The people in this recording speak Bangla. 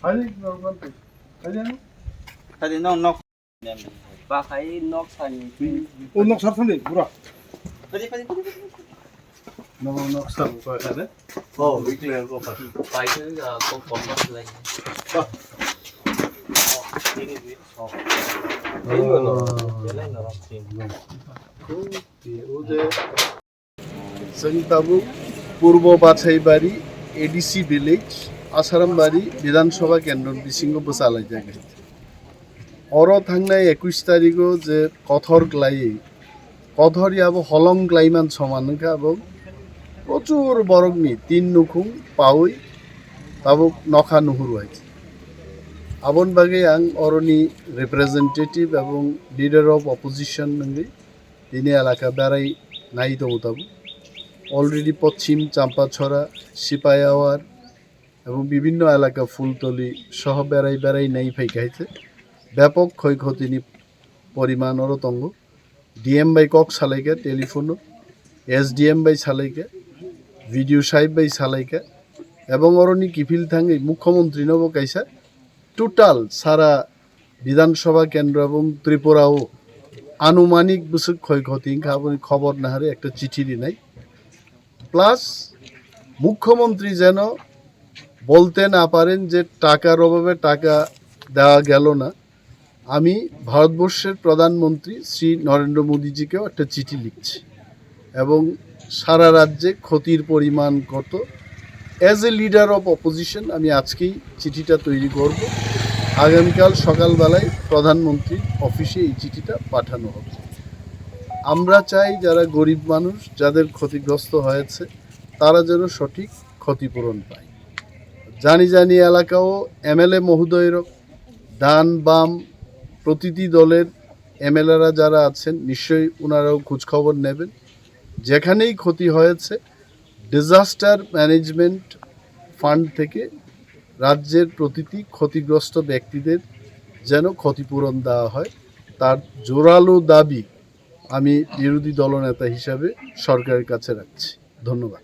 Tadi nok Bachai nok sani. Nok sartani pura. Padi. Nok sar ko ada. Oh, weekly ko pa. Pai ke ko kompas lai. Ini duit. Ini no. Jalan no. संताबु पूर्व बाछाई बारी एडीसी विलेज आसाराम बारी विधानसभा केंद्र बिसिंग बसालाई जागे और थांनाय 21 तारिखो जे कथर ग्लाई कथर याबो हलंग ग्लाइमान समानखा এবং প্রচুর বরগনি 3 নুখুং পাউই তাবো নখা নুহুর হইছে আবন বাগে আং অরনি রিপ্রেজেন্টেটিভ এবং লিডার অফ অপোজিশন নঙ্গি তিনি এলাকা বেড়াই নাই দমতাবু অলরেডি পশ্চিম চাম্পাছড়া সিপায়াওয়ার এবং বিভিন্ন এলাকা ফুলতলি সহ বেড়াই নাই ফাইকাইছে ব্যাপক ক্ষয়ক্ষতিনি পরিমাণ অরতঙ্গ ডিএম বাই কক সালাইকা টেলিফোনও এসডিএম বাই সালাইকা ভিডিও সাহেব বাই সালাইকা এবং অরনি কিফিল থাঙ্গি মুখ্যমন্ত্রী নব কাইসা টোটাল সারা বিধানসভা কেন্দ্র এবং ত্রিপুরাও আনুমানিক বছর ক্ষয়ক্ষতি খবর না হারে একটা চিঠি দি নাই প্লাস মুখ্যমন্ত্রী যেন বলতে না পারেন যে টাকার অভাবে টাকা দেওয়া গেল না আমি ভারতবর্ষের প্রধানমন্ত্রী শ্রী নরেন্দ্র মোদীজিকেও একটা চিঠি লিখছি এবং সারা রাজ্যে ক্ষতির পরিমাণ কত as a leader of opposition আমি আজকেই চিঠিটা তৈরি করব আগামীকাল সকালবেলায় প্রধানমন্ত্রীর অফিসে এই চিঠিটা পাঠানো হবে আমরা চাই যারা গরিব মানুষ যাদের ক্ষতিগ্রস্ত হয়েছে তারা যেন সঠিক ক্ষতিপূরণ পায় জানি এলাকাও এমএলএ মহোদয়ের ডান বাম প্রতিটি দলের এমএলএরা যারা আছেন নিশ্চয়ই ওনারাও খোঁজখবর নেবেন যেখানেই ক্ষতি হয়েছে ডিজাস্টার ম্যানেজমেন্ট ফান্ড থেকে রাজ্যের প্রতিটি ক্ষতিগ্রস্ত ব্যক্তিদের যেন ক্ষতিপূরণ দেওয়া হয় তার জোরালো দাবি আমি বিরোধী দলনেতা হিসাবে সরকারের কাছে রাখছি ধন্যবাদ